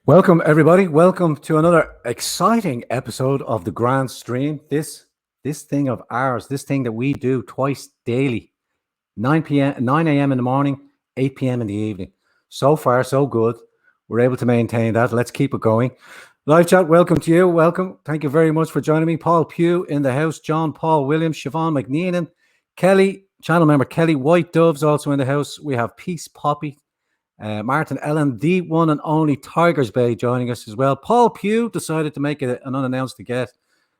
Welcome, everybody. Welcome to another exciting episode of the GRANDSTREAM. This thing of ours, this thing that we do twice daily, 9 a.m. in the morning, 8 p.m. in the evening. So far, so good. We're able to maintain that. Let's keep it going. Live chat, welcome to you. Welcome. Thank you very much for joining me. Paul Pugh in the house, John Paul Williams, Siobhan McNeenan, Kelly, channel member Kelly White Dove's also in the house. We have Peace Poppy, Martin Ellen, the one and only Tigers Bay joining us as well. Paul Pugh decided to make it an unannounced guest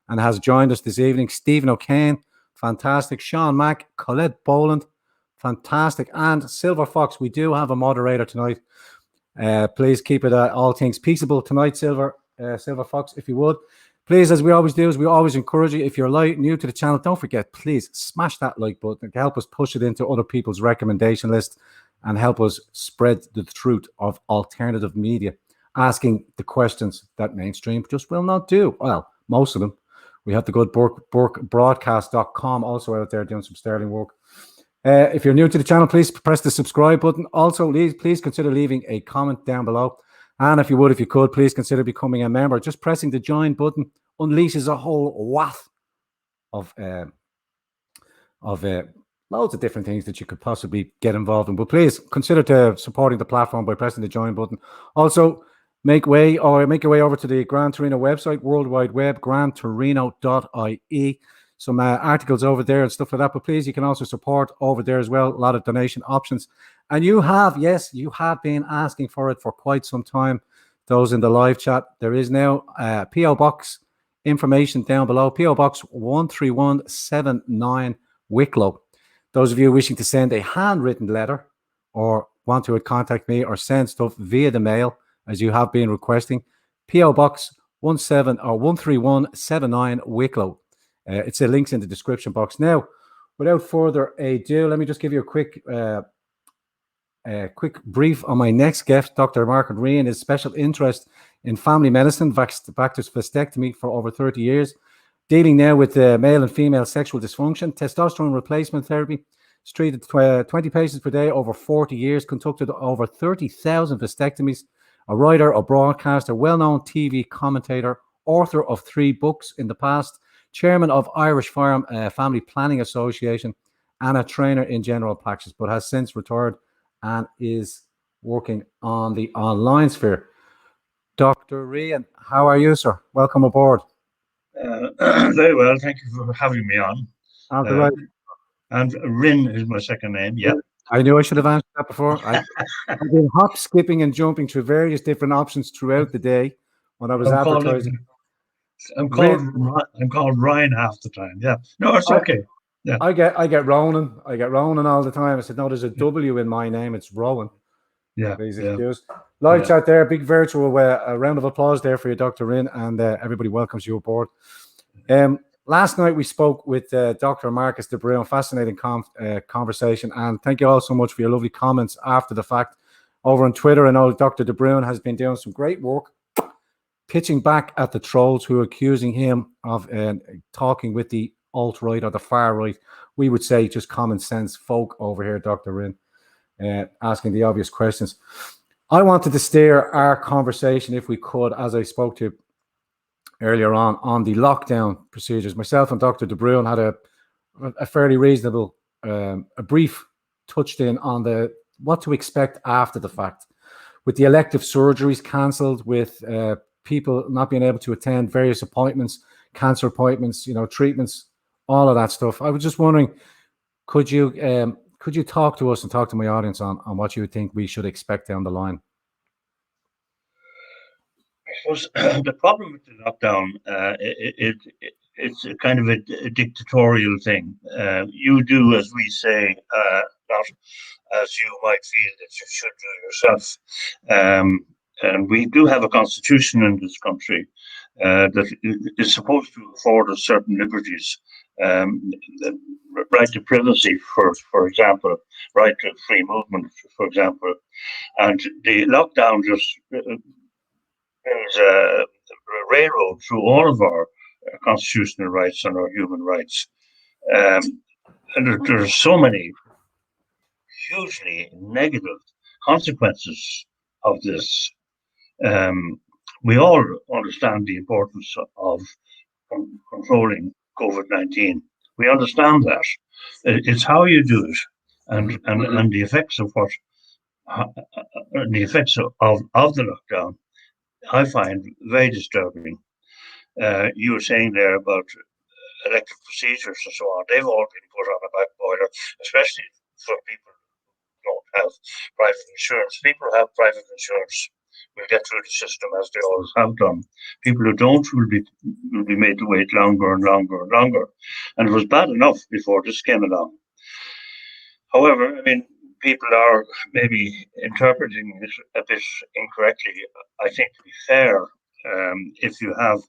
and has joined us this evening. Stephen O'Kane, fantastic. Sean Mack, Colette Boland, fantastic. And Silver Fox, we do have a moderator tonight. Please keep it all things peaceable tonight, Silver Fox, if you would. Please, as we always do, we always encourage you, if you're new to the channel, don't forget, please smash that like button to help us push it into other people's recommendation list and help us spread the truth of alternative media, asking the questions that mainstream just will not do. Well, most of them. We have the good broadcast.com also out there doing some sterling work. If you're new to the channel, please press the subscribe button. Also, please consider leaving a comment down below. And if you could, please consider becoming a member. Just pressing the join button unleashes a whole waft of loads of different things that you could possibly get involved in. But please consider supporting the platform by pressing the join button. Also, make your way over to the Gran Torino website, World Wide Web, grandtorino.ie. Some articles over there and stuff like that. But please, you can also support over there as well. A lot of donation options. And you have been asking for it for quite some time. Those in the live chat, there is now P.O. Box information down below. P.O. Box 13179 Wicklow. Those of you wishing to send a handwritten letter or want to contact me or send stuff via the mail, as you have been requesting, P.O. Box 13179 Wicklow. It's a links in the description box. Now, without further ado, let me just give you a quick brief on my next guest, Dr. Rynne. His special interest in family medicine, Bacter's vasectomy for over 30 years. Dealing now with male and female sexual dysfunction, testosterone replacement therapy. He's treated 20 patients per day over 40 years, conducted over 30,000 vasectomies. A writer, a broadcaster, well-known TV commentator, author of 3 books in the past, chairman of Irish Family Planning Association, and a trainer in general practice, but has since retired and is working on the online sphere. Dr. Rynne, how are you, sir? Welcome aboard. Very well, thank you for having me on. Right. And Rynne is my second name, yeah. I knew I should have answered that before. I've been hop, skipping, and jumping through various different options throughout the day when I was advertising. I'm called Ryan half the time. Yeah, no, it's okay. Yeah, I get Ronan. I get Ronan all the time. I said, no, there's a W in my name. It's Rowan. Yeah. Please excuse. Live chat there. Big virtual a round of applause there for you, Dr. Rynne, and everybody welcomes you aboard. Last night we spoke with Dr. Marcus de Bruin. Fascinating conversation, and thank you all so much for your lovely comments after the fact over on Twitter. I know Dr. de Bruin has been doing some great work pitching back at the trolls who are accusing him of talking with the alt-right or the far-right. We would say just common sense folk over here, Dr. Rynne, asking the obvious questions. I wanted to steer our conversation, if we could, as I spoke to earlier on the lockdown procedures. Myself and Dr. de Bruin had a fairly reasonable, a brief touched in on what to expect after the fact, with the elective surgeries cancelled, with people not being able to attend various appointments, cancer appointments, treatments, all of that stuff. I was just wondering, could you talk to us and talk to my audience on what you would think we should expect down the line? I suppose the problem with the lockdown, it's a kind of a dictatorial thing. You do as we say, not as you might feel that you should do yourself. And we do have a constitution in this country that is supposed to afford us certain liberties. The right to privacy, for example, right to free movement, for example. And the lockdown just is a railroad through all of our constitutional rights and our human rights. And there are so many hugely negative consequences of this. We all understand the importance of controlling COVID-19. We understand that. It's how you do it, and the effects of what the effects of the lockdown, I find very disturbing. You were saying there about elective procedures and so on. They've all been put on a back boiler, especially for people who don't have private insurance. People who have private insurance will get through the system as they always have done. People who don't will be made to wait longer and longer and longer. And it was bad enough before this came along. However, I mean, people are maybe interpreting it a bit incorrectly. I think, to be fair, if you have,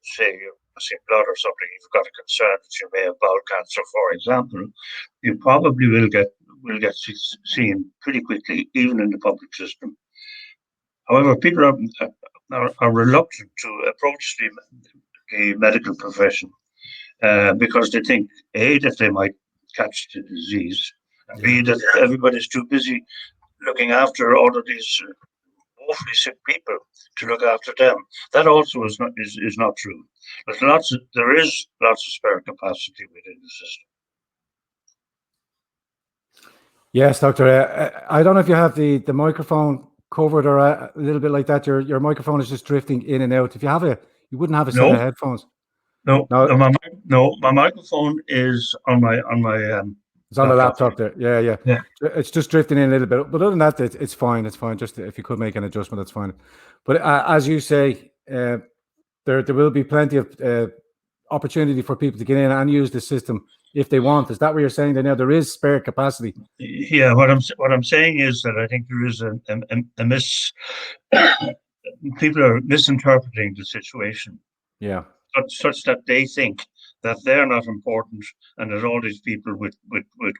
say, passing blood or something, you've got a concern that you may have bowel cancer, for example, you probably will get seen pretty quickly, even in the public system. However, people are reluctant to approach the medical profession because they think, A, that they might catch the disease, and B, that everybody's too busy looking after all of these awfully sick people to look after them. That also is not true. There is lots of spare capacity within the system. Yes, Doctor. I don't know if you have the microphone covered or a little bit like that. Your microphone is just drifting in and out. If you have you wouldn't have a set of headphones. No, my microphone is on my it's on the laptop there. Yeah. It's just drifting in a little bit, but other than that, it's fine. It's fine. Just if you could make an adjustment, that's fine. But as you say, there will be plenty of opportunity for people to get in and use the system if they want. Is that what you're saying? That now there is spare capacity? Yeah. What I'm saying is that I think there is a people are misinterpreting the situation. Yeah. Such that they think that they're not important and that all these people with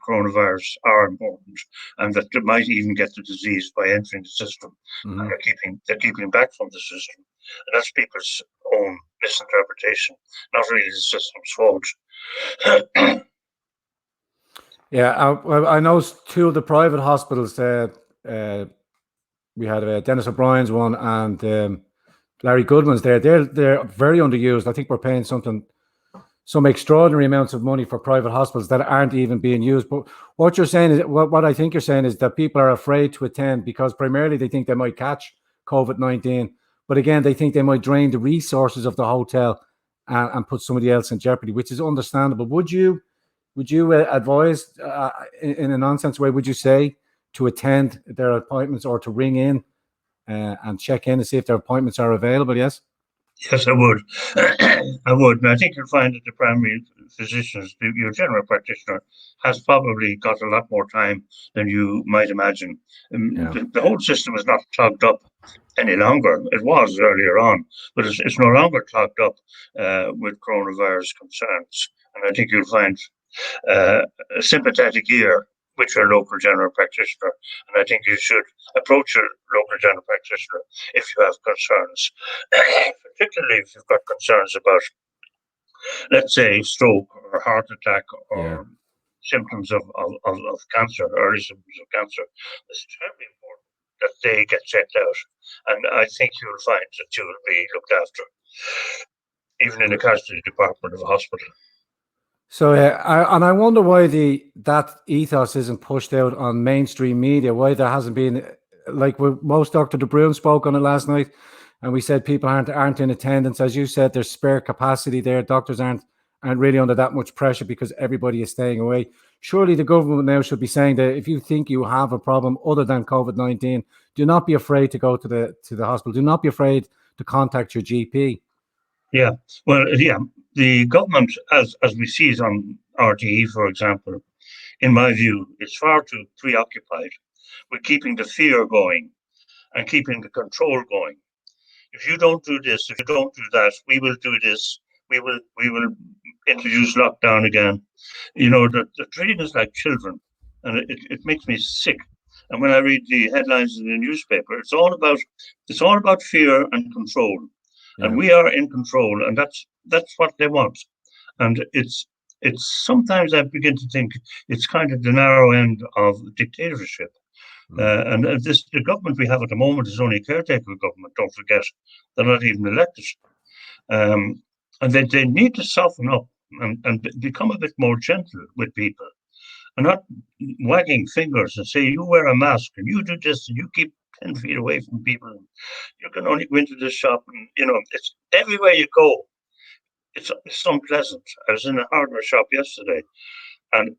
coronavirus are important and that they might even get the disease by entering the system. And they're keeping back from the system. And that's people's own misinterpretation, not really the system's fault. Yeah, I know two of the private hospitals. We had Dennis O'Brien's one and Larry Goodman's there. They're very underused. I think we're paying some extraordinary amounts of money for private hospitals that aren't even being used. But what you're saying is, what I think you're saying is that people are afraid to attend because primarily they think they might catch COVID-19. But again, they think they might drain the resources of the hotel and put somebody else in jeopardy, which is understandable. Would you advise, in a nonsense way, would you say to attend their appointments or to ring in and check in and see if their appointments are available? Yes. Yes, I would. I would. And I think you'll find that the primary physicians, your general practitioner, has probably got a lot more time than you might imagine. The whole system is not clogged up any longer. It was earlier on, but it's no longer clogged up with coronavirus concerns. And I think you'll find a sympathetic ear with your local general practitioner. And I think you should approach your local general practitioner if you have concerns, particularly if you've got concerns about, let's say, stroke or heart attack or symptoms of cancer, early symptoms of cancer. It's terribly important that they get checked out. And I think you'll find that you will be looked after, even in the casualty department of a hospital. So, I wonder why that ethos isn't pushed out on mainstream media. Why there hasn't been, like most Dr. De Bruin spoke on it last night, and we said people aren't in attendance. As you said, there's spare capacity there. Doctors aren't really under that much pressure because everybody is staying away. Surely the government now should be saying that if you think you have a problem other than COVID-19, do not be afraid to go to the hospital. Do not be afraid to contact your GP. Yeah, well, yeah, the government, as we see it on RTE, for example, in my view, is far too preoccupied with keeping the fear going and keeping the control going. If you don't do this, if you don't do that, we will do this. We will introduce lockdown again. You know, the treating us like children, and it makes me sick. And when I read the headlines in the newspaper, it's all about fear and control. And we are in control, and that's what they want. And it's sometimes I begin to think it's kind of the narrow end of dictatorship, And the government we have at the moment is only a caretaker government. Don't forget, they're not even elected, and they need to soften up and become a bit more gentle with people, and not wagging fingers and say you wear a mask and you do this and you keep 10 feet away from people. And you can only go into this shop, and it's everywhere you go. It's unpleasant. I was in a hardware shop yesterday, and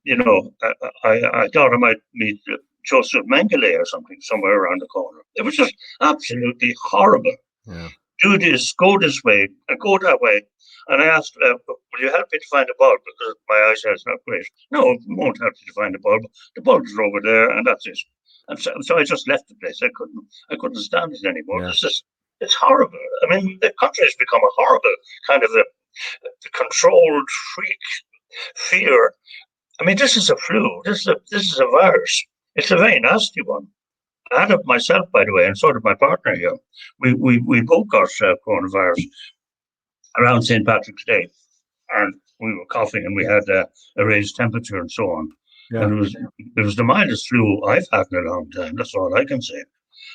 I thought I might meet Joseph Mengele or something somewhere around the corner. It was just absolutely horrible. Yeah. Do this, go this way, and go that way. And I asked, will you help me to find a bulb? Because my eyesight's not great. No, it won't help you to find a bulb. The bulbs are over there, and that's it. And so I just left the place. I couldn't stand it anymore. Yeah. It's horrible. I mean, the country has become a horrible kind of a controlled freak fear. I mean, this is a flu. This is a virus. It's a very nasty one. I had it myself, by the way, and so did my partner here. We both got coronavirus around St. Patrick's Day, and we were coughing, and we had a raised temperature and so on. Yeah. And it was the mildest flu I've had in a long time. That's all I can say.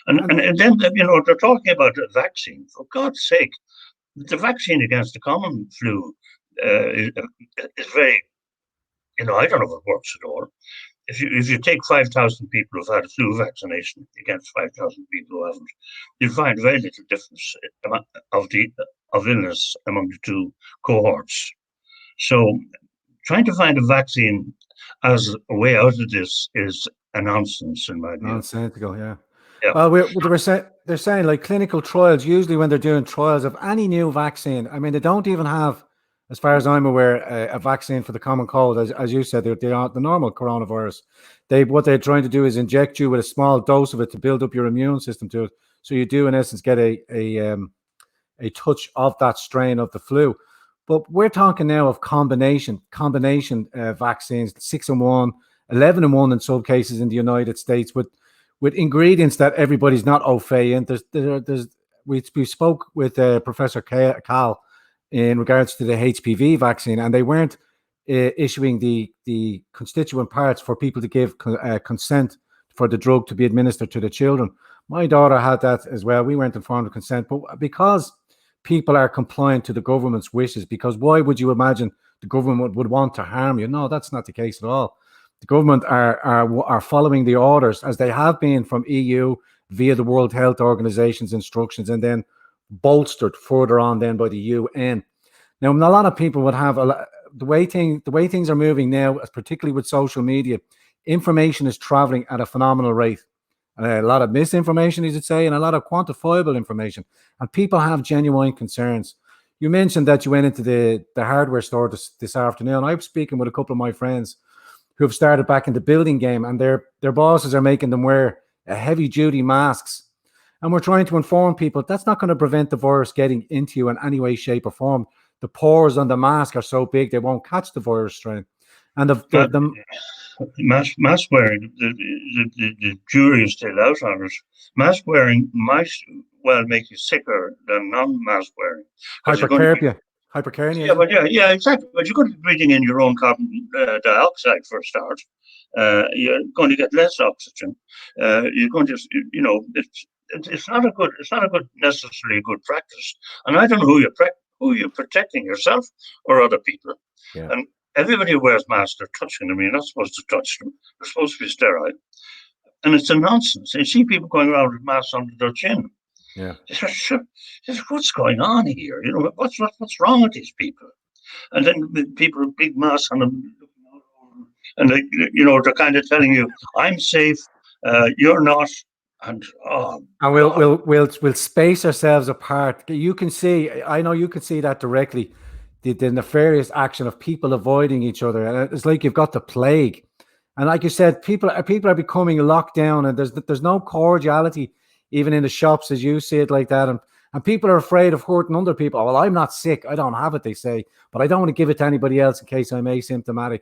And then they're talking about a vaccine. For God's sake, the vaccine against the common flu is very. I don't know if it works at all. If you take 5,000 people who've had a flu vaccination against 5,000 people who haven't, you find very little difference of illness among the two cohorts. So trying to find a vaccine as a way out of this is a nonsense in my view. Nonsensical, yeah. Yeah. Well, they're saying like clinical trials, usually when they're doing trials of any new vaccine, I mean, they don't even have, as far as I'm aware, a vaccine for the common cold. As you said, they are the normal coronavirus. What they're trying to do is inject you with a small dose of it to build up your immune system to it. So you do, in essence, get a touch of that strain of the flu. But we're talking now of combination vaccines, 6-in-1, 11-in-1 in some cases in the United States, with ingredients that everybody's not au fait in. We spoke with Professor Cal in regards to the HPV vaccine, and they weren't issuing the constituent parts for people to give consent for the drug to be administered to the children. My daughter had that as well. We weren't informed of consent, but because people are compliant to the government's wishes, because why would you imagine the government would want to harm you? No, that's not the case at all. The government are following the orders as they have been from EU via the World Health Organization's instructions, and then bolstered further on then by the UN. Now, a lot of people would have the way things are moving now, particularly with social media. Information is traveling at a phenomenal rate. A lot of misinformation, as you'd say, and a lot of quantifiable information. And people have genuine concerns. You mentioned that you went into the hardware store this afternoon. I was speaking with a couple of my friends who have started back in the building game, and their bosses are making them wear heavy-duty masks. And we're trying to inform people that's not going to prevent the virus getting into you in any way, shape, or form. The pores on the mask are so big they won't catch the virus strain. And the mask wearing, the jury is still out on it. Mask wearing might well make you sicker than non-mask wearing. Hypercapnia. Yeah, exactly. But you're going to be breathing in your own carbon dioxide for a start. You're going to get less oxygen. You're going to, it's not a good necessarily good practice. And I don't know who you're protecting, yourself or other people. Yeah. And everybody who wears masks, they're touching them. You're not supposed to touch them. They're supposed to be sterile. And it's a nonsense. You see people going around with masks under their chin. Yeah. What's going on here? What's wrong with these people? And then people with big masks on them, and they're kind of telling you, "I'm safe, you're not." And we'll space ourselves apart. You can see, I know you can see that directly, the nefarious action of people avoiding each other, and it's like you've got the plague. And like you said, people are becoming locked down, and there's no cordiality even in the shops as you see it like that, and people are afraid of hurting other people. Oh, well, I'm not sick, I don't have it, they say, but I don't want to give it to anybody else in case I'm asymptomatic.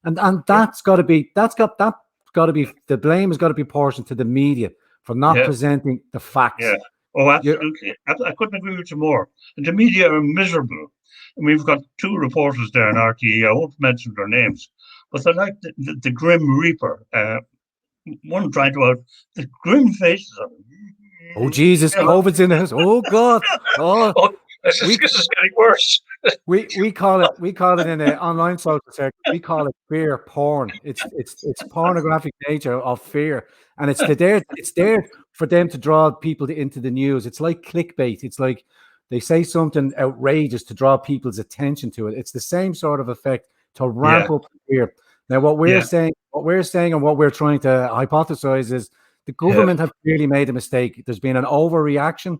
And that's got to be the blame has got to be portioned to the media for not presenting the facts. Yeah. Oh, absolutely. I couldn't agree with you more. And the media are miserable. And we've got two reporters there in RTE. I won't mention their names, but they're like the Grim Reaper. one trying to out the grim faces on them. Oh Jesus, COVID's in the house. Oh God. Oh, Oh, this we is getting worse. we call it in the online social circle. We call it fear porn. It's pornographic nature of fear, and it's there for them to draw people into the news. It's like clickbait. It's like they say something outrageous to draw people's attention to it. It's the same sort of effect to ramp up fear. Now, what we're saying, and what we're trying to hypothesize is the government have clearly made a mistake. There's been an overreaction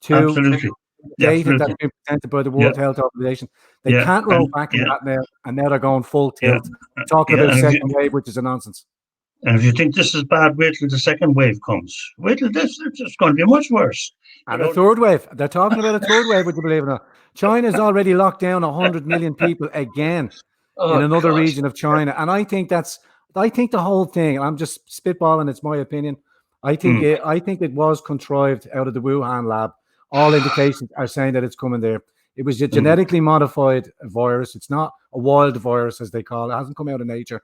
to data that's been presented by the World Health Organization. They can't roll back on that now, and now they're going full tilt, talking about second wave, which is a nonsense. And if you think this is bad, wait till the second wave comes. Wait till this; it's going to be much worse. And a third wave. They're talking about a third wave, would you believe it or not? China's already locked down 100 million people again in another region of China. And I think the whole thing, I'm just spitballing, it's my opinion. I think it was contrived out of the Wuhan lab. All indications are saying that it's coming there. It was a genetically modified virus. It's not a wild virus, as they call it. It hasn't come out of nature.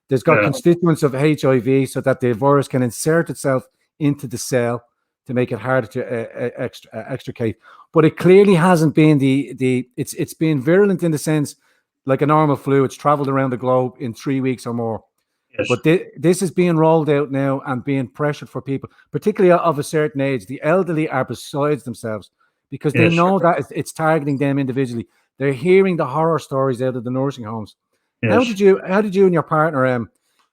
There's got constituents of HIV so that the virus can insert itself into the cell to make it harder to extricate. But it clearly hasn't been it's been virulent in the sense like a normal flu. It's traveled around the globe in 3 weeks or more. Yes. But this is being rolled out now and being pressured for people, particularly of a certain age. The elderly are besides themselves because they know that it's targeting them individually. They're hearing the horror stories out of the nursing homes. Yes. How did you and your partner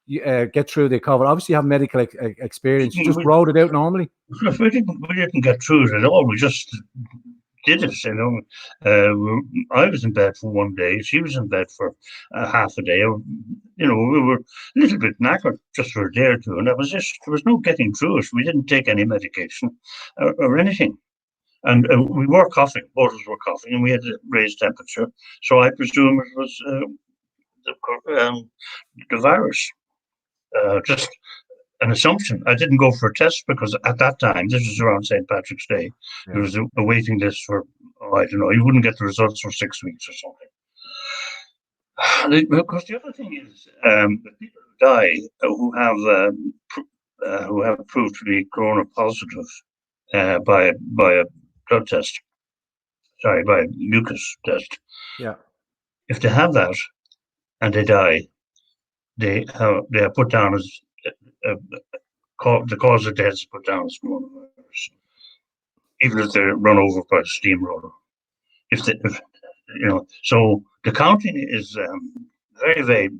get through the COVID? Obviously, you have medical experience. You just rode it out normally. We didn't get through it at all. We just did it. I was in bed for one day. She was in bed for half a day. We were a little bit knackered just for a day or two, and that was it. There was no getting through it. We didn't take any medication or anything. And we were coughing. Both of us were coughing, and we had a raised temperature. So I presume it was the virus. Just an assumption. I didn't go for a test because at that time, this was around St. Patrick's Day, there was a waiting list for, I don't know, you wouldn't get the results for 6 weeks or something. And of course, the other thing is the people who die who have proved to be corona positive by a blood test, by a mucus test. Yeah. If they have that and they die, they are put down as the cause of death is put down as coronavirus, even if they're run over by a steamroller. So the counting is very, very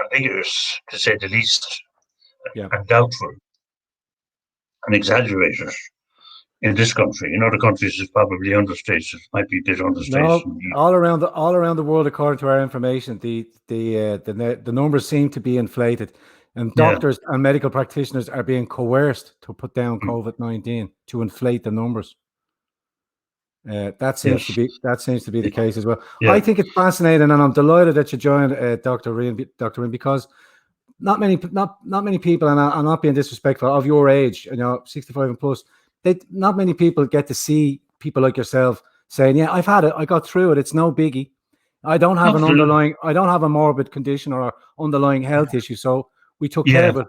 ambiguous, to say the least, and doubtful and exaggerated. In this country, in other countries, it's probably understated. It might be a bit understated. No, all around the world, according to our information, the numbers seem to be inflated, and doctors and medical practitioners are being coerced to put down COVID-19 to inflate the numbers. That seems to be the case as well. Yeah. I think it's fascinating, and I'm delighted that you joined Dr. Rynne, because not many people, and I'm not being disrespectful, of your age, 65 and plus. Not many people get to see people like yourself saying, "Yeah, I've had it. I got through it. It's no biggie. I don't have I don't have a morbid condition or underlying health issue. So we took care of it."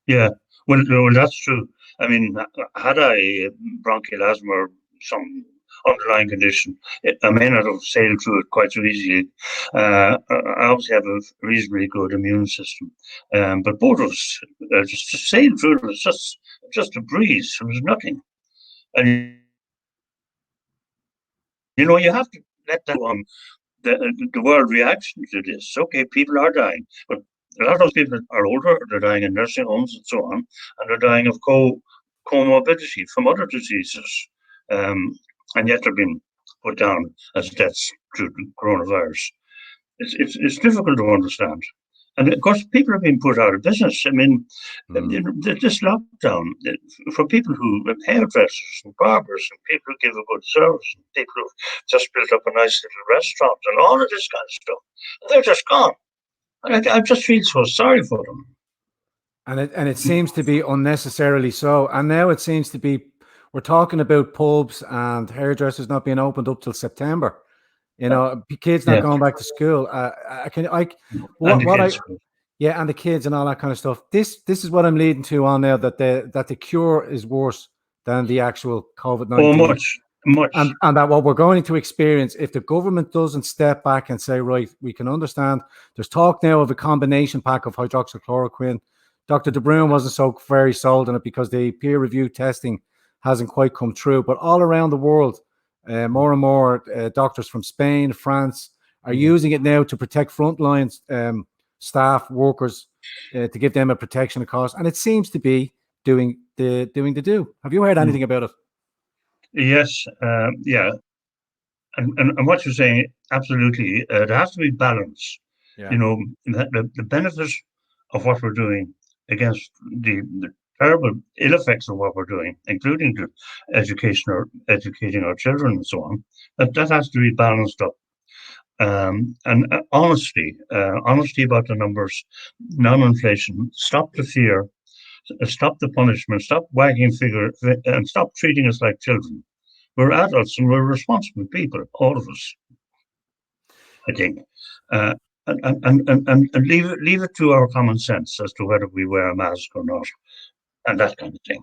Yeah. Well, that's true. I mean, had I bronchial asthma or some underlying condition, I may not have sailed through it quite so easily. I obviously have a reasonably good immune system, but both of us just sailed through it. It was just a breeze. It was nothing, and you have to let that on. The world reaction to this. Okay, people are dying, but a lot of those people are older. They're dying in nursing homes and so on, and they're dying of comorbidity from other diseases. And yet they're being put down as deaths due to coronavirus. It's difficult to understand. And of course, people are being put out of business. I mean, this lockdown, for people who hairdressers and barbers and people who give a good service, and people who've just built up a nice little restaurant and all of this kind of stuff, they're just gone. And I just feel so sorry for them. And it seems to be unnecessarily so. And now it seems to be, we're talking about pubs and hairdressers not being opened up till September. Kids not going back to school. Yeah, and the kids and all that kind of stuff. This is what I'm leading to on now, that the cure is worse than the actual Oh, COVID-19. much. And that what we're going to experience, if the government doesn't step back and say, right, we can understand, there's talk now of a combination pack of hydroxychloroquine. Dr. De Bruin wasn't so very sold on it because the peer-reviewed testing hasn't quite come true. But all around the world, more and more doctors from Spain, France are using it now to protect frontline staff, workers, to give them a protection of cost. And it seems to be doing the do. Have you heard anything about it? Yes, yeah. And what you're saying, absolutely, there has to be balance. Yeah. You know, the benefit of what we're doing against the terrible ill effects of what we're doing, including the educating our children and so on, that has to be balanced up. And honesty about the numbers, non-inflation, stop the fear, stop the punishment, stop wagging finger, and stop treating us like children. We're adults and we're responsible people, all of us, I think. Uh, and leave it to our common sense as to whether we wear a mask or not, and that kind of thing.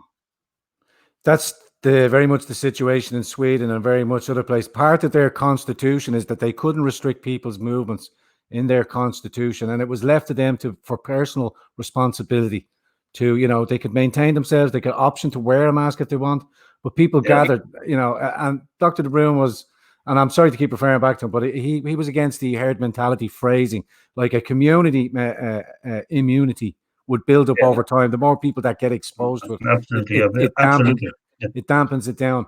That's the very much the situation in Sweden and very much other places. Part of their constitution is that they couldn't restrict people's movements in their constitution, and it was left to them to for personal responsibility. To they could maintain themselves, they could option to wear a mask if they want, but people Yeah, gathered. And Dr. De Bruin was, and I'm sorry to keep referring back to him, but he was against the herd mentality phrasing, like a community immunity would build up yeah, over time. The more people that get exposed to it, it absolutely, it, it dampens absolutely. Yeah, it dampens it down.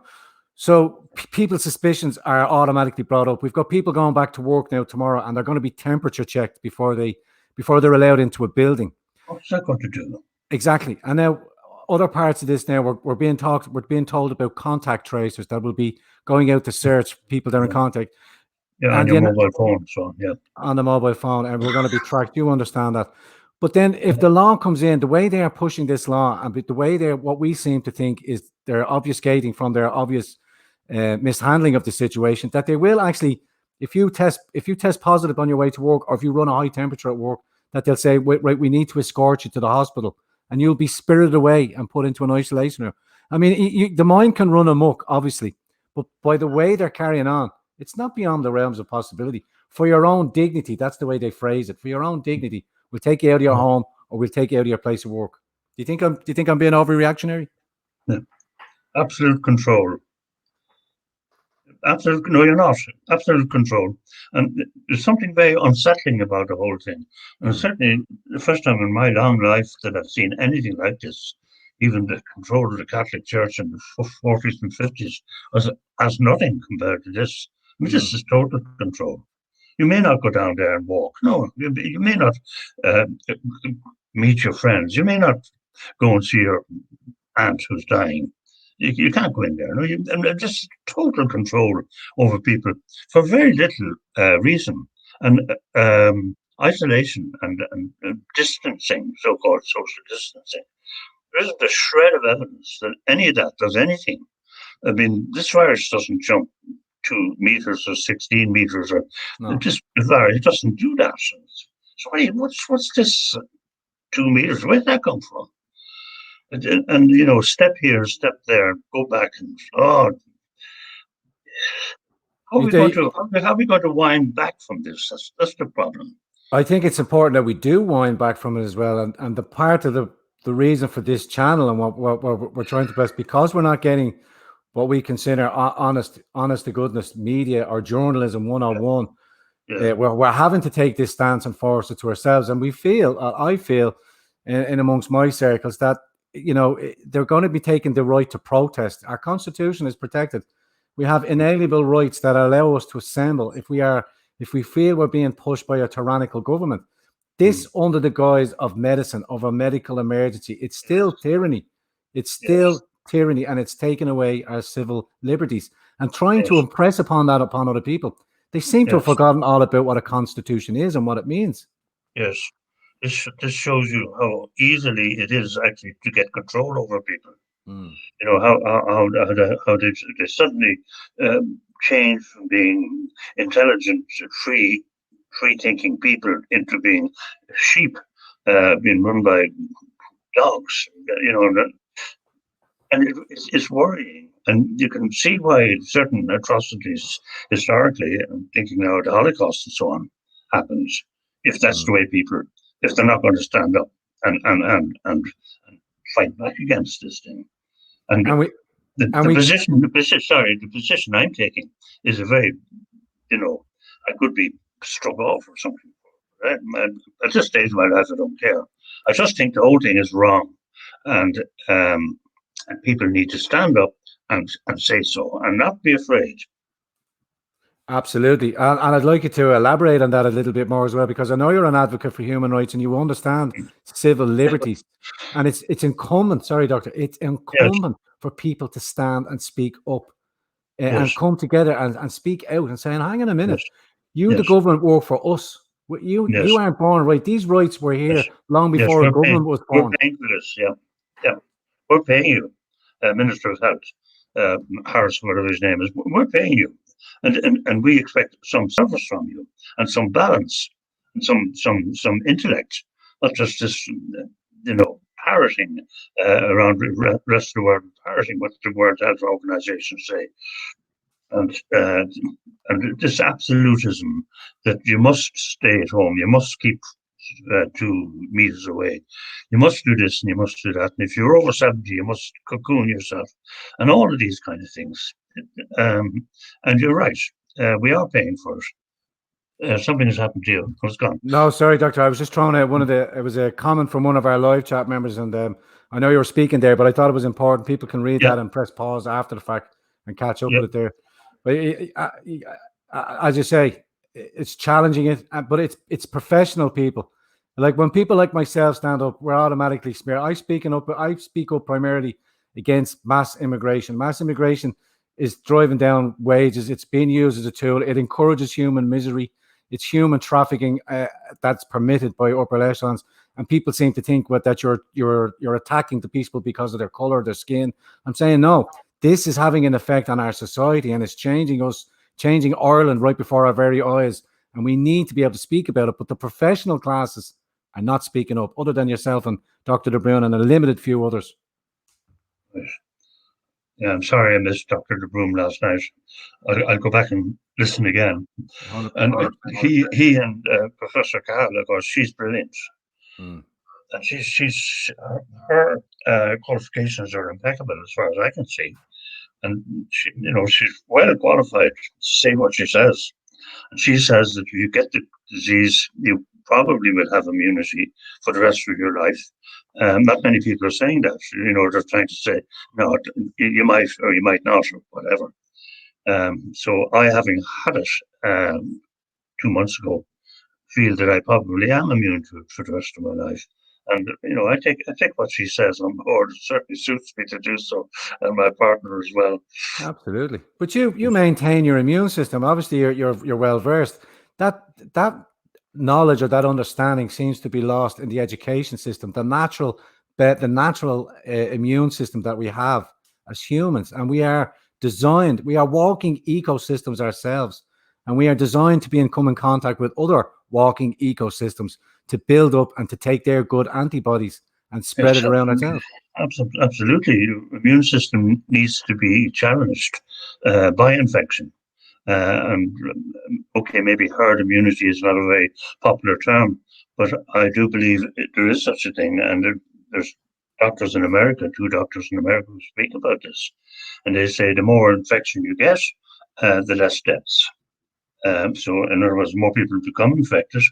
So people's suspicions are automatically brought up. We've got people going back to work now tomorrow, and they're going to be temperature checked before they're allowed into a building. what's that got to do? Exactly. And now other parts of this now we're being told about contact tracers that will be going out to search people that are in Yeah, contact. yeah, on And your mobile phone, so yeah. on the mobile phone, and we're going to be tracked. You understand that? But then, if the law comes in, the way they are pushing this law, and the way what we seem to think is they're obfuscating from their obvious mishandling of the situation, that they will actually, if you test positive on your way to work, or if you run a high temperature at work, that they'll say, wait, right, we need to escort you to the hospital, and you'll be spirited away and put into an isolation room. I mean, the mind can run amok, obviously, but by the way they're carrying on, it's not beyond the realms of possibility. For your own dignity, that's the way they phrase it. For your own dignity, we'll take you out of your home, or we'll take you out of your place of work. Do you think I'm being overreactionary? Yeah. Absolute control. Absolute, no, you're not. Absolute control. And there's something very unsettling about the whole thing. And Mm. certainly the first time in my long life that I've seen anything like this, even the control of the Catholic Church in the 40s and 50s, was as nothing compared to this. I mean, Mm. this is total control. You may not go down there and walk. No, you may not uh, meet your friends. You may not go and see your aunt who's dying. You can't go in there. No, and just total control over people for very little reason. And isolation and distancing, so-called social distancing. There isn't a shred of evidence that any of that does anything. I mean, this virus doesn't jump 2 meters or 16 meters, or No. this virus doesn't do that. So what's this 2 meters? Where did that come from? And step here, step there, go back, and how are we going They, to how are we going to wind back from this? That's the problem. I think it's important that we do wind back from it as well. And the part of the reason for this channel and what we're trying to press, because we're not getting what we consider honest to goodness media or journalism 101. Yeah, We're having to take this stance and force it to ourselves. And I feel in amongst my circles that, they're going to be taking the right to protest. Our constitution is protected. We have inalienable rights that allow us to assemble if we feel we're being pushed by a tyrannical government. This under the guise of medicine, of a medical emergency, it's still tyranny. It's yes, still tyranny, and it's taking away our civil liberties and trying to yes, impress upon other people. They seem to have yes, forgotten all about what a constitution is and what it means. yes. This shows you how easily it is actually to get control over people. Mm. How they suddenly change from being intelligent, free thinking people into being sheep being run by dogs, and it's worrying. And you can see why certain atrocities historically, I'm thinking now of the Holocaust and so on, happens, if that's the way people, if they're not going to stand up and fight back against this thing. And And we the position I'm taking is a very, I could be struck off or something. Right? At this stage of my life, I don't care. I just think the whole thing is wrong, and people need to stand up and say so, and not be afraid. Absolutely. And I'd like you to elaborate on that a little bit more as well, because I know you're an advocate for human rights and you understand civil liberties. And it's incumbent, sorry, Doctor, it's Yes, incumbent for people to stand and speak up and yes, come together and speak out and saying, hang on a minute, yes, you, the yes, government, work for us. yes, You aren't born right. These rights were yes, here long yes. before a government was We're born. paying for this. Yeah, yeah. We're paying you, Minister of Health, Harris, whatever his name is. We're paying you, and we expect some service from you, and some balance, and some intellect, not just this, parroting around the rest of the world, parroting what the World Health Organization say, and this absolutism that you must stay at home, you must keep 2 meters away, you must do this and you must do that, and if you're over 70, you must cocoon yourself, and all of these kind of things. And you're right, we are paying for it. Something has happened to you. It's gone. No, sorry, Doctor. I was just throwing out it was a comment from one of our live chat members, and I know you were speaking there, but I thought it was important. People can read Yeah, that and press pause after the fact and catch up yeah, with it there. But as you say, it's challenging it, but it's professional people. Like when people like myself stand up, we're automatically smeared. I speak up primarily against mass immigration. Mass immigration is driving down wages. It's being used as a tool. It encourages human misery. It's human trafficking that's permitted by upper echelons, and people seem to think that you're attacking the people because of their color, their skin. I'm saying no. This is having an effect on our society, and it's changing us, changing Ireland right before our very eyes. And we need to be able to speak about it. But the professional classes are not speaking up, other than yourself and Dr. De Bruyne and a limited few others. yeah. I'm sorry I missed Dr. De Broom last night. I'll go back and listen again. And he and Professor Cahill, of course, she's brilliant. Mm. And her qualifications are impeccable as far as I can see. And she's well qualified to say what she says. And she says that if you get the disease, you probably will have immunity for the rest of your life. Not many people are saying that. They're trying to say, no, you might or you might not or whatever. So I, having had it 2 months ago, feel that I probably am immune to it for the rest of my life. And I take what she says on board. It certainly suits me to do so, and my partner as well. Absolutely, but you maintain your immune system. Obviously, you're well versed. That knowledge or that understanding seems to be lost in the education system. The natural immune system that we have as humans, and we are designed. We are walking ecosystems ourselves, and we are designed to be in common contact with other walking ecosystems to build up and to take their good antibodies and spread Yes, it around ourselves. absolutely. Your immune system needs to be challenged by infection. And okay, maybe herd immunity is not a very popular term, but I do believe there is such a thing. And there's doctors in America, 2 doctors in America who speak about this. And they say the more infection you get, the less deaths. So, in other words, more people become infected,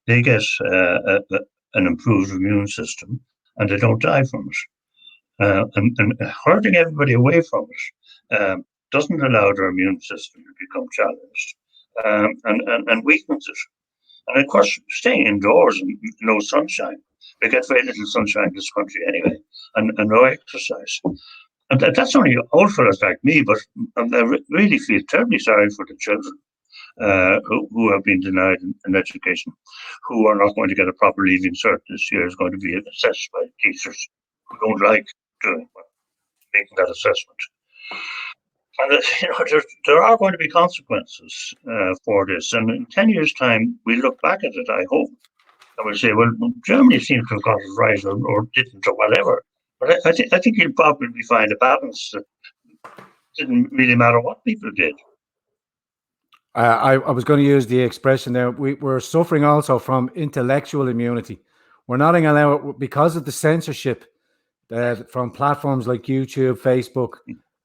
they get an improved immune system, and they don't die from it. And hurting everybody away from it doesn't allow their immune system to become challenged, and weakens it. And of course, staying indoors and no sunshine. We get very little sunshine in this country anyway, and no exercise. And that's only old fellas like me, but I really feel terribly sorry for the children who have been denied an education, who are not going to get a proper leaving cert this year, is going to be assessed by teachers who don't like making that assessment. And there are going to be consequences for this. And in 10 years' time, we look back at it, I hope, I would say, well, Germany seems to have got it right, or didn't, or whatever. But I think you'll probably find a balance that didn't really matter what people did. I was going to use the expression there. We're suffering also from intellectual immunity. We're not allowed, because of the censorship from platforms like YouTube, Facebook,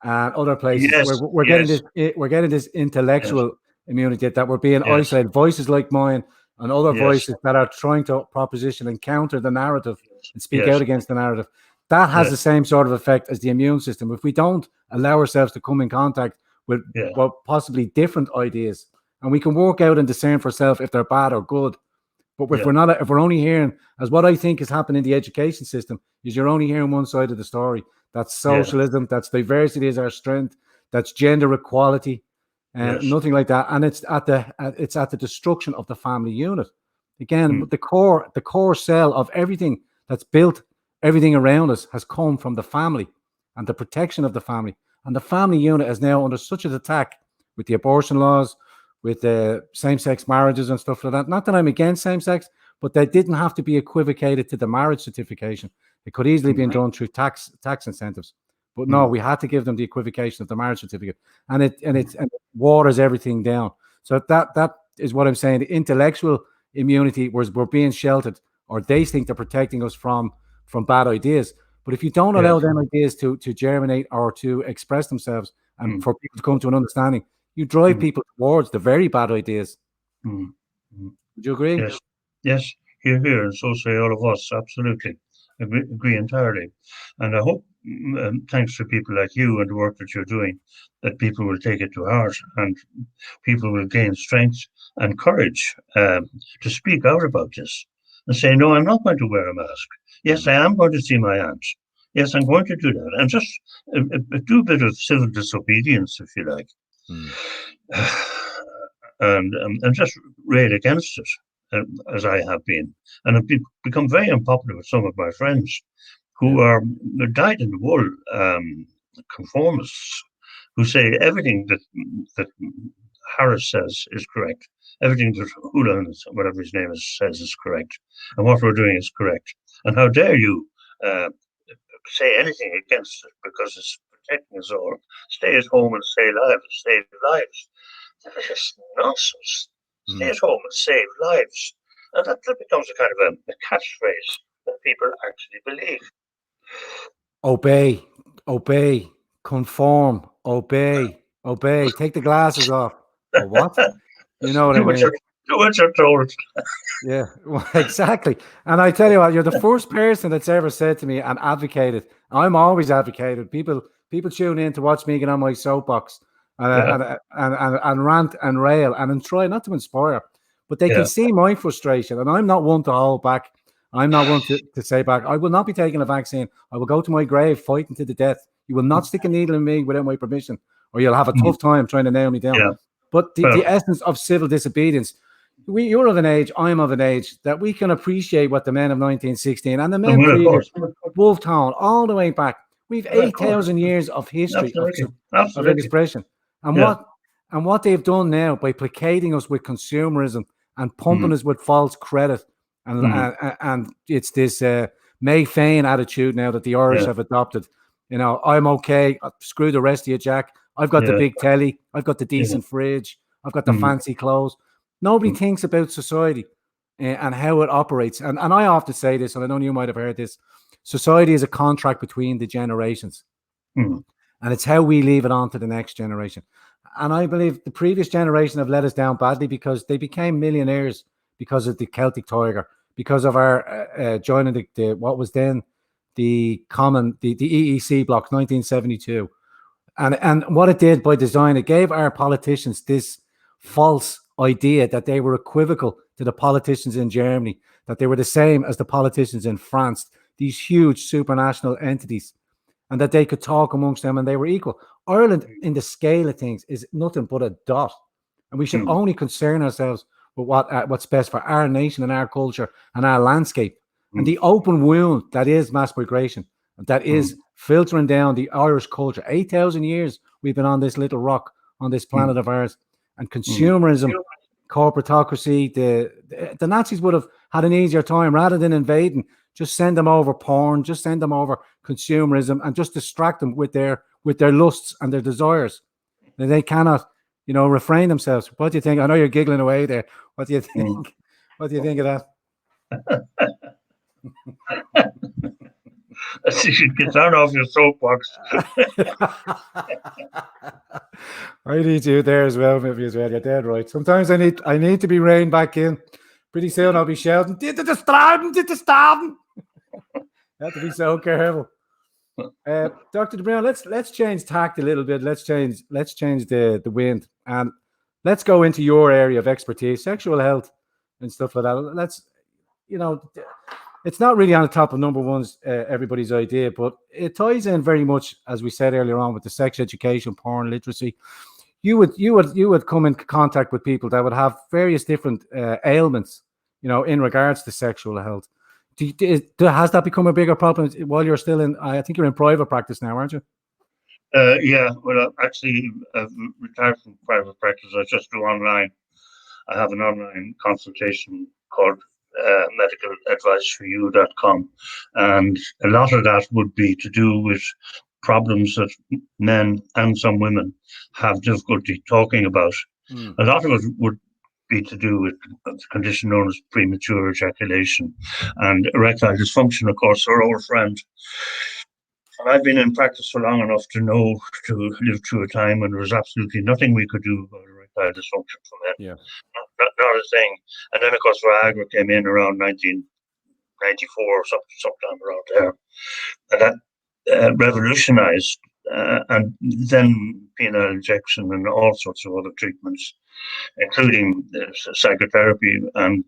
and other places. Yes, We're yes, getting this yes, intellectual immunity that we're being yes, isolated. Voices like mine and other yes, voices that are trying to proposition and counter the narrative and speak yes, out against the narrative. That has the yes, same sort of effect as the immune system. If we don't allow ourselves to come in contact with yeah, possibly different ideas, and we can work out and discern for ourselves if they're bad or good. But if yeah, we're not, if we're only hearing, as what I think is happening in the education system, is you're only hearing one side of the story. That's yeah, socialism. That's diversity is our strength. That's gender equality, and yes, nothing like that. And it's at the destruction of the family unit. Again, mm, the core cell of everything that's built, everything around us has come from the family and the protection of the family. And the family unit is now under such an attack with the abortion laws, with same-sex marriages and stuff like that. Not that I'm against same-sex, but they didn't have to be equivocated to the marriage certification. It could easily been done through tax incentives. But no, mm, we had to give them the equivocation of the marriage certificate, and it waters everything down. So that is what I'm saying. The intellectual immunity was we're being sheltered, or they think they're protecting us from bad ideas. But if you don't allow yes, them ideas to germinate or to express themselves, and mm, for people to come to an understanding, you drive mm, people towards the very bad ideas. mm, mm. Would you agree? Yes, yes, here, and so say all of us. Absolutely, agree entirely. And I hope, thanks to people like you and the work that you're doing, that people will take it to heart and people will gain strength and courage to speak out about this and say, no, I'm not going to wear a mask. Yes, Mm, I am going to see my aunt. Yes, I'm going to do that, and just do a bit of civil disobedience, if you like, mm, and just rail against it, as I have been, and have become very unpopular with some of my friends yeah. who are dyed-in-the-wool conformists who say everything that Harris says is correct, everything that Hulan, whatever his name is, says is correct, and what we're doing is correct. And how dare you uh, say anything against it because it's protecting us all? Stay at home and save lives. That is just nonsense. Stay Mm. at home and save lives. And that becomes a kind of a catchphrase that people actually believe. Obey, obey, conform, obey. Take the glasses off. Or what? You know what do I what mean? you're do what you're told. Yeah, well, exactly. And I tell you what, you're the first person that's ever said to me and advocated. I'm always advocated. People tune in to watch me get on my soapbox Yeah, and rant and rail and try not to inspire, but they can yeah. see my frustration. And I'm not one to hold back. I'm not one to say back. I will not be taking a vaccine. I will go to my grave fighting to the death. You will not stick a needle in me without my permission, or you'll have a Mm, tough time trying to nail me down. yeah. But the Well, essence of civil disobedience, you're of an age, I'm of an age, that we can appreciate what the men of 1916 and the men well, of previous, course. Wolftown, all the way back. We've Well, of course. 8,000 years of history Absolutely. of Absolutely. expression. And Yeah. what they've done now by placating us with consumerism and pumping Mm, us with false credit, and mm, it's this May Fain attitude now that the Irish yeah. have adopted. You know, I'm okay. Screw the rest of you, Jack. I've got the Yeah. big telly. I've got the Yeah. decent fridge. I've got the Mm, fancy clothes. Nobody mm, thinks about society and how it operates. And I often say this, and I know you might have heard this. Society is a contract between the generations, mm, and it's how we leave it on to the next generation. And I believe the previous generation have let us down badly because they became millionaires because of the Celtic Tiger, because of our joining the what was then the EEC bloc 1972. And what it did by design, it gave our politicians this false idea that they were equivocal to the politicians in Germany, that they were the same as the politicians in France, these huge supranational entities, and that they could talk amongst them and they were equal. Ireland, in the scale of things, is nothing but a dot, and we should mm, only concern ourselves with what's best for our nation and our culture and our landscape. And mm, the open wound that is mass migration, that mm, is filtering down the Irish culture. 8,000 years we've been on this little rock, on this mm, planet of ours. And mm, consumerism, corporatocracy, the Nazis would have had an easier time rather than invading. Just send them over porn, just send them over consumerism, and just distract them with their lusts and their desires. And they cannot, refrain themselves. What do you think? I know you're giggling away there. What do you think? What do you think of that? You should get down off your soapbox. I need you there as well, maybe as well. You're dead right. Sometimes I need to be reined back in. Pretty soon I'll be shouting, "Did the starving? Did the starving?" You have to be so careful. Dr. Brown, let's change tact a little bit. Let's change the wind, and let's go into your area of expertise, sexual health and stuff like that. Let's, it's not really on the top of number one's everybody's idea, but it ties in very much, as we said earlier on, with the sex education, porn literacy. You would come in contact with people that would have various different ailments, in regards to sexual health. Has that become a bigger problem while you're still in? I think you're in private practice now, aren't you? Yeah. Well, actually, I've retired from private practice. I just do online. I have an online consultation called medicaladviceforyou.com, and a lot of that would be to do with problems that men and some women have difficulty talking about. A lot of it would be to do with a condition known as premature ejaculation, and erectile dysfunction, of course, our old friend. And I've been in practice for long enough to live through a time when there was absolutely nothing we could do about erectile dysfunction for men. Yeah. Not a thing. And then, of course, Viagra came in around 1994 or sometime around there. And that revolutionized, and then penile injection and all sorts of other treatments, including psychotherapy, and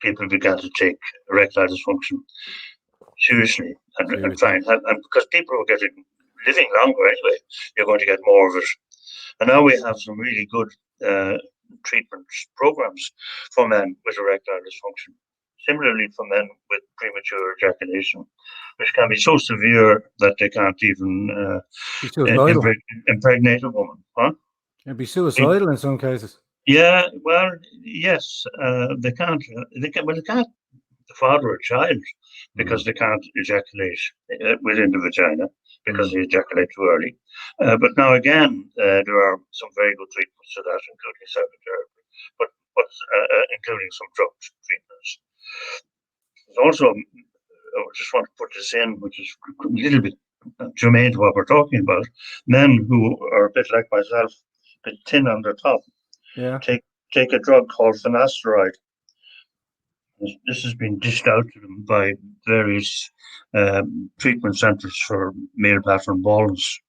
people began to take erectile dysfunction seriously and fine. And because people were living longer anyway, you're going to get more of it. And now we have some really good treatment programs for men with erectile dysfunction. Similarly, for men with premature ejaculation, which can be so severe that they can't even impregnate a woman. Huh? It'd be suicidal in some cases. Yeah, well, yes, they can't. They can't father a child because they can't ejaculate within the vagina because they ejaculate too early. But now again, there are some very good treatments for that, including psychotherapy, but including some drug treatments. There's also, I just want to put this in, which is a little bit germane to what we're talking about. Men who are a bit like myself, a bit thin on the top, take a drug called finasteride. This has been dished out to them by various treatment centres for male pattern baldness.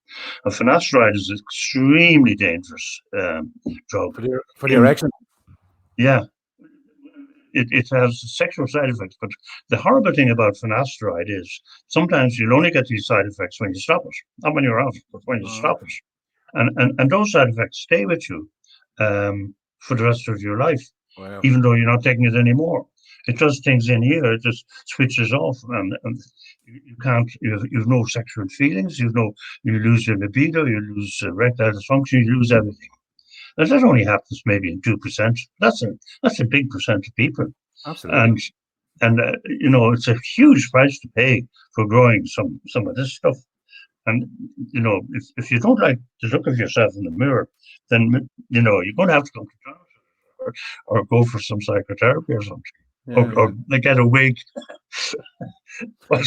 And finasteride is an extremely dangerous drug. For the erection? Yeah. It has sexual side effects, but the horrible thing about finasteride is sometimes you'll only get these side effects when you stop it. Not when you're off it, but when you stop it. And those side effects stay with you for the rest of your life, even though you're not taking it anymore. It does things in here, it just switches off, and you can't, you've no sexual feelings, you lose your libido, you lose erectile dysfunction, you lose everything. And that only happens maybe in 2%. That's a big percent of people. Absolutely. And it's a huge price to pay for growing some of this stuff. And if you don't like the look of yourself in the mirror, then you're going to have to come to terms or go for some psychotherapy or something. Or get a wig. But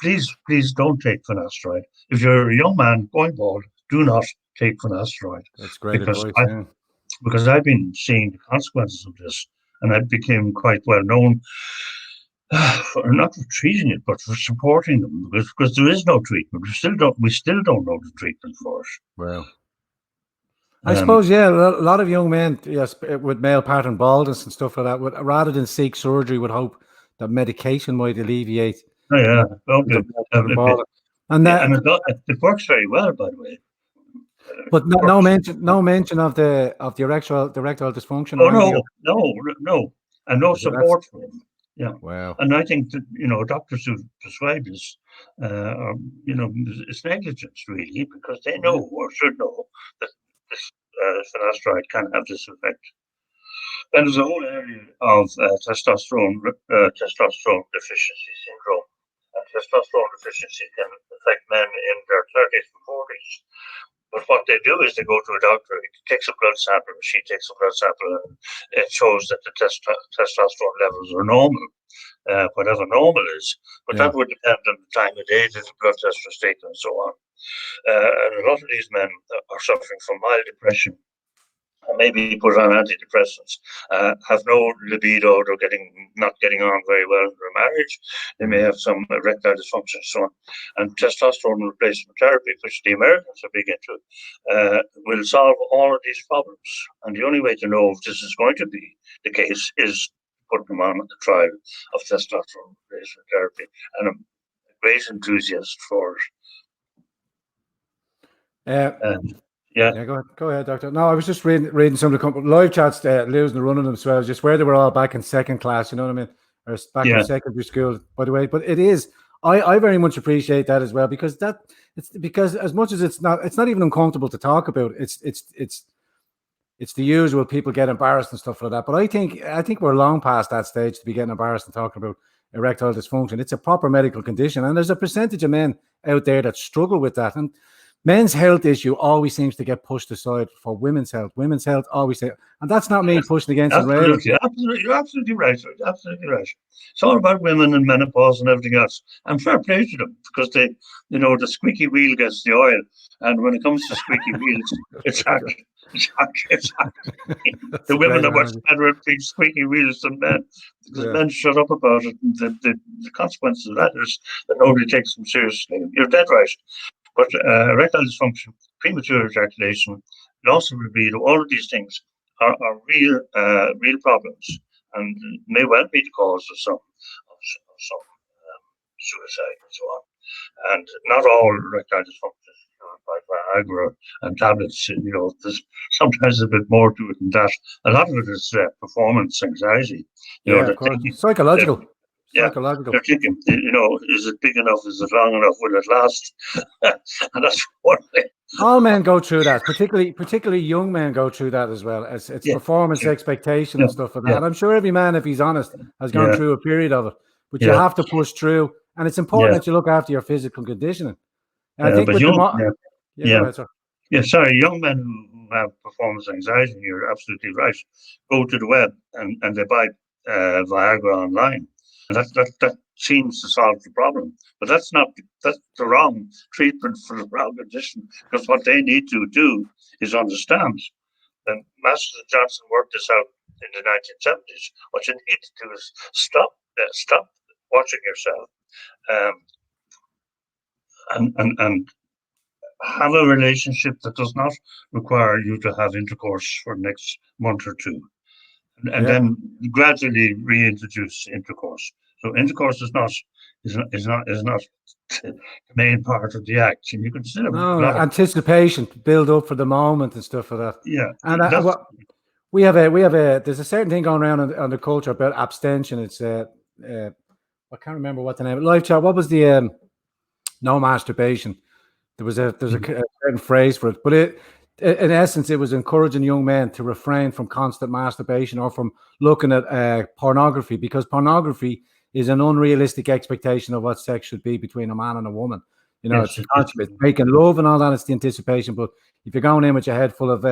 please don't take finasteride. If you're a young man going bald, do not take finasteride. That's great advice. Because I've been seeing the consequences of this, and I became quite well known for not for treating it, but for supporting them, because there is no treatment. We still don't know the treatment for it. Well, I suppose, a lot of young men, yes, with male pattern baldness and stuff like that, rather than seek surgery, would hope that medication might alleviate. And it works very well, by the way. But no mention of the erectile dysfunction. Oh no, and no support for them. Yeah. Wow. And I think that doctors who prescribe this, it's negligence really, because they know or should know that this finasteride can have this effect. And there's a whole area of testosterone deficiency syndrome. Testosterone deficiency can affect men in their 30s and 40s. But what they do is they go to a doctor, he takes a blood sample, she takes a blood sample, and it shows that the testosterone levels are normal, whatever normal is. But that would depend on the time of day that the blood test was taken and so on. And a lot of these men are suffering from mild depression, maybe put on antidepressants, have no libido, they're not getting on very well in their marriage. They may have some erectile dysfunction and so on. And testosterone replacement therapy, which the Americans are big into, will solve all of these problems. And the only way to know if this is going to be the case is put them on the trial of testosterone replacement therapy. And I'm a great enthusiast for it. Yeah, go ahead, Doctor. No, I was just reading some of the live chats, losing the run of them as well, just where they were all back in second class, you know what I mean? Or back in secondary school, by the way. But it is, I very much appreciate that as well, because because as much as it's not even uncomfortable to talk about, it's the usual, people get embarrassed and stuff like that. But I think we're long past that stage to be getting embarrassed and talking about erectile dysfunction. It's a proper medical condition, and there's a percentage of men out there that struggle with that. And men's health issue always seems to get pushed aside for women's health. Women's health always, and that's not me pushing against it. Absolutely, you're absolutely right. Absolutely right. It's all about women and menopause and everything else. And fair play to them, because they, the squeaky wheel gets the oil, and when it comes to squeaky wheels, it's the women are much better at being squeaky wheels than men, because men shut up about it. And the consequences of that is that nobody takes them seriously. You're dead right. But erectile dysfunction, premature ejaculation, loss of libido, all of these things are real problems, and may well be the cause of some suicide and so on. And not all erectile dysfunction is cured by Viagra and tablets. Sometimes a bit more to it than that. A lot of it is performance anxiety. Of course. Psychological. Psychological. They're thinking, is it big enough? Is it long enough? Will it last? And that's one thing. All men go through that, particularly young men go through that as well. It's performance expectation and stuff like that. And I'm sure every man, if he's honest, has gone through a period of it. But you have to push through, and it's important that you look after your physical conditioning. And I think with young men who have performance anxiety, you're absolutely right, go to the web and they buy Viagra online. And that seems to solve the problem, but that's the wrong treatment for the wrong condition, because what they need to do is understand. And Masters and Johnson worked this out in the 1970s. What you need to do is stop watching yourself, and have a relationship that does not require you to have intercourse for the next month or two, and then gradually reintroduce intercourse. So intercourse is not the main part of the act, and you can still anticipation, build up for the moment and stuff like that. Yeah, and we have there's a certain thing going around on the culture about abstention. It's I can't remember what the name of live chat. What was the no masturbation? There's a certain phrase for it, but in essence, it was encouraging young men to refrain from constant masturbation or from looking at pornography, because pornography is an unrealistic expectation of what sex should be between a man and a woman. It's making love and all that, it's the anticipation. But if you're going in with your head full of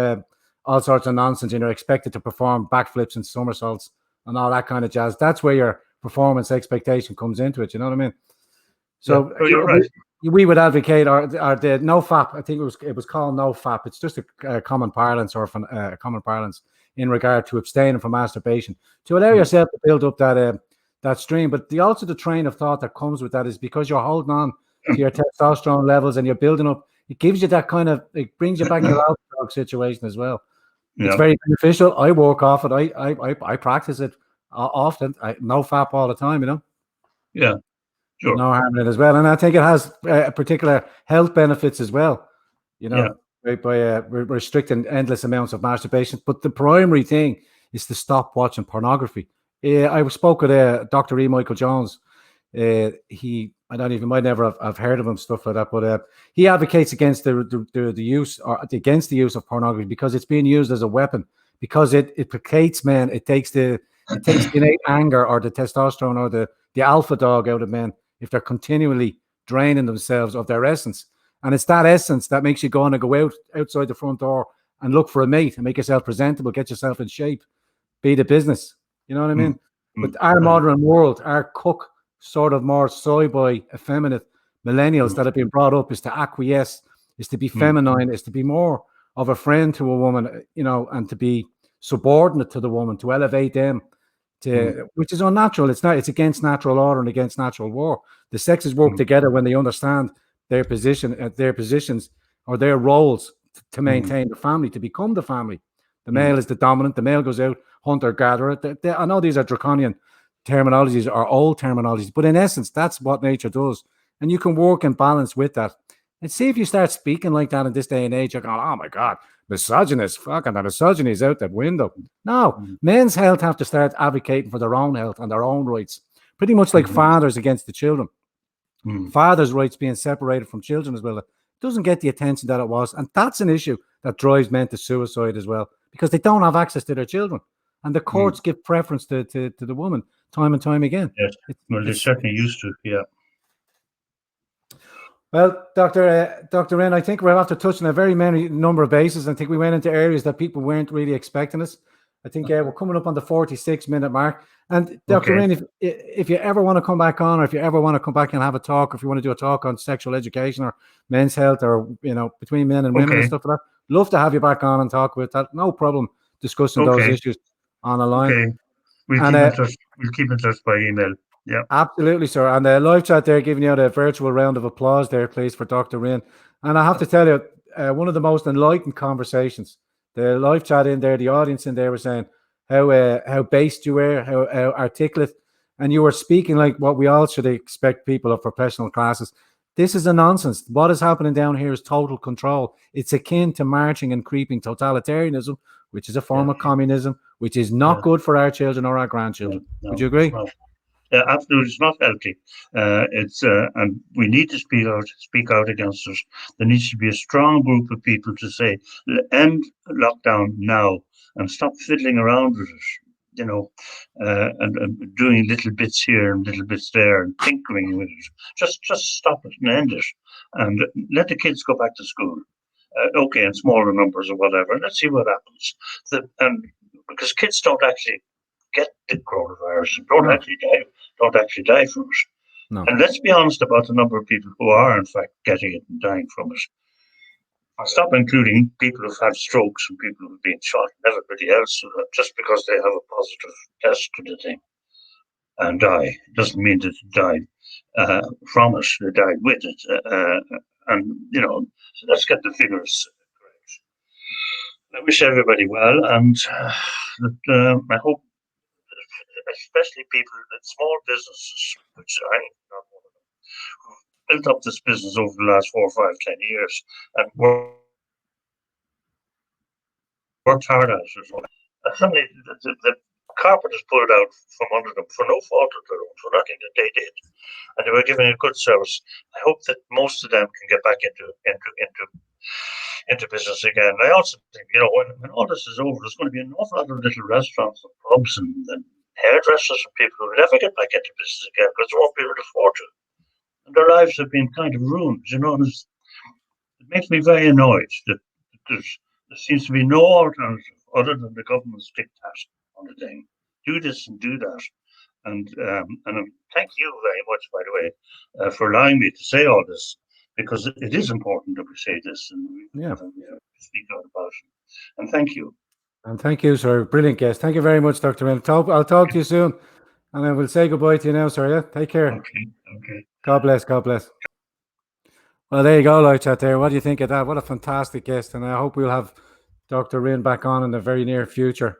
all sorts of nonsense and you're expected to perform backflips and somersaults and all that kind of jazz, that's where your performance expectation comes into it. You know what I mean? So you're right. We would advocate the no fap. I think it was called no fap. It's just a common parlance in regard to abstaining from masturbation, to allow yourself to build up that stream. But also the train of thought that comes with that is because you're holding on to your testosterone levels and you're building up, it gives you that it brings you back to your dog situation as well. It's very beneficial. I work off it. I practice it often. No fap all the time, Yeah. Sure. No harm in it as well, and I think it has particular health benefits as well. By restricting endless amounts of masturbation. But the primary thing is to stop watching pornography. I spoke with Dr. E. Michael Jones. I don't even might never have heard of him, stuff like that. But he advocates against the use of pornography because it's being used as a weapon because it placates men. It takes the innate anger or the testosterone or the alpha dog out of men if they're continually draining themselves of their essence. And it's that essence that makes you go outside the front door and look for a mate and make yourself presentable, get yourself in shape, be the business. You know what I mean? But our modern world, our cook sort of more soy boy, effeminate millennials that have been brought up is to acquiesce, is to be feminine, is to be more of a friend to a woman, you know, and to be subordinate to the woman, to elevate them, which is unnatural. It's not. It's against natural order and against natural war. The sexes work together when they understand their position, their positions, or their roles to maintain the family, to become the family. The male is the dominant. The male goes out, hunter gatherer. I know these are draconian terminologies or old terminologies, but in essence, that's what nature does, and you can work in balance with that. And see if you start speaking like that in this day and age, you're going, oh my God, misogynist, fucking the misogyny is out that window. No, men's health have to start advocating for their own health and their own rights, pretty much like fathers against the children. Fathers' rights being separated from children as well. It doesn't get the attention that it was. And that's an issue that drives men to suicide as well, because they don't have access to their children. And the courts give preference to the woman time and time again. Yes, well, they certainly used to, yeah. Well, Dr. Rynne, I think we'll have to touch on a very many number of bases. I think we went into areas that people weren't really expecting us. I think we're coming up on the 46-minute mark. And Dr. Rynne, if you ever want to come back on, or if you ever want to come back and have a talk, or if you want to do a talk on sexual education or men's health, or, you know, between men and women and stuff like that, love to have you back on and talk about that. No problem discussing those issues on the line. Okay, we'll keep in touch by email. Yeah, absolutely, sir. And the live chat there, giving you a virtual round of applause there, please, for Dr. Rynne. And I have to tell you, one of the most enlightened conversations. The live chat in there, the audience in there were saying how based you were, how articulate, and you were speaking like what we all should expect people of professional classes. This is a nonsense. What is happening down here is total control. It's akin to marching and creeping totalitarianism, which is a form of communism, which is not good for our children or our grandchildren. Would you agree? Absolutely, it's not healthy. And we need to speak out against it. There needs to be a strong group of people to say, end lockdown now and stop fiddling around with it, you know, and doing little bits here and little bits there and tinkering with it. Just stop it and end it, and let the kids go back to school. Okay, in smaller numbers or whatever. Let's see what happens. Because kids don't actually get the coronavirus, don't actually die from it. No. And let's be honest about the number of people who are in fact getting it and dying from it. I'll stop including people who've had strokes and people who've been shot and everybody else, just because they have a positive test to the thing and die. It doesn't mean that they died from it, they died with it. And, you know, so let's get the figures correct. I wish everybody well, and I hope, especially people in small businesses, which I'm not one of them, who've built up this business over the last 4, 5, 10 years and worked hard at it. And suddenly the carpet is pulled out from under them for no fault of their own, for nothing that they did. And they were giving a good service. I hope that most of them can get back into business again. I also think, you know, when all this is over, there's going to be an awful lot of little restaurants and pubs and hairdressers and people who will never get back into business again because they won't be able to afford to. And their lives have been kind of ruined, you know. It makes me very annoyed that there seems to be no alternative other than the government's diktat on the thing. Do this and do that. And thank you very much, by the way, for allowing me to say all this, because it is important that we say this and we speak out about it. And thank you. And thank you, sir. Brilliant guest. Thank you very much, Dr. Rynne. I'll talk to you soon. And I will say goodbye to you now, sir. Yeah? Take care. Okay. God bless. God bless. Well, there you go, live chat there. What do you think of that? What a fantastic guest. And I hope we'll have Dr. Rynne back on in the very near future.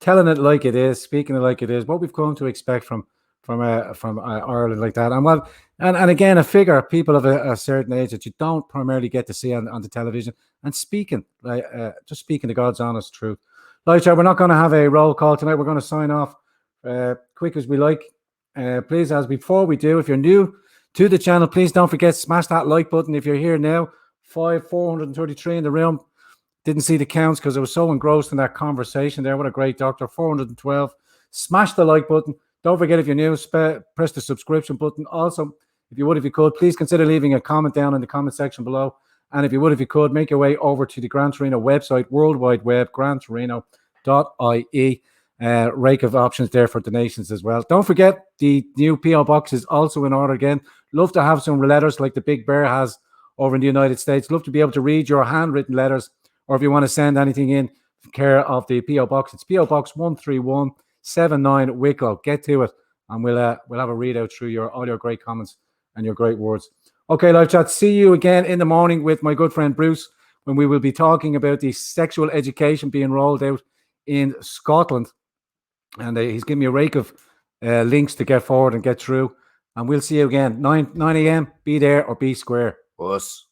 Telling it like it is, speaking it like it is, what we've come to expect from Ireland like that. And again, a figure, people of a certain age that you don't primarily get to see on the television, and speaking, just speaking the God's honest truth. Live chat, we're not going to have a roll call tonight. We're going to sign off quick as we like. Please, as before we do, if you're new to the channel, please don't forget, smash that like button. If you're here now, 433 in the room, Didn't see the counts because I was so engrossed in that conversation there. What a great doctor. 412. Smash the like button. Don't forget, if you're new, press the subscription button. Also, if you could, please consider leaving a comment down in the comment section below. And if you could, make your way over to the Gran Torino website, World Wide Web, grandtorino.ie. Rake of options there for donations as well. Don't forget, the new PO box is also in order again. Love to have some letters like the Big Bear has over in the United States. Love to be able to read your handwritten letters, or if you want to send anything in care of the PO box, it's PO Box 13179 Wicklow. Get to it, and we'll have a readout through all your great comments and your great words. Okay, live chat. See you again in the morning with my good friend Bruce, when we will be talking about the sexual education being rolled out in Scotland. And he's giving me a rake of links to get forward and get through. And we'll see you again, 9 a.m. Be there or be square. Us.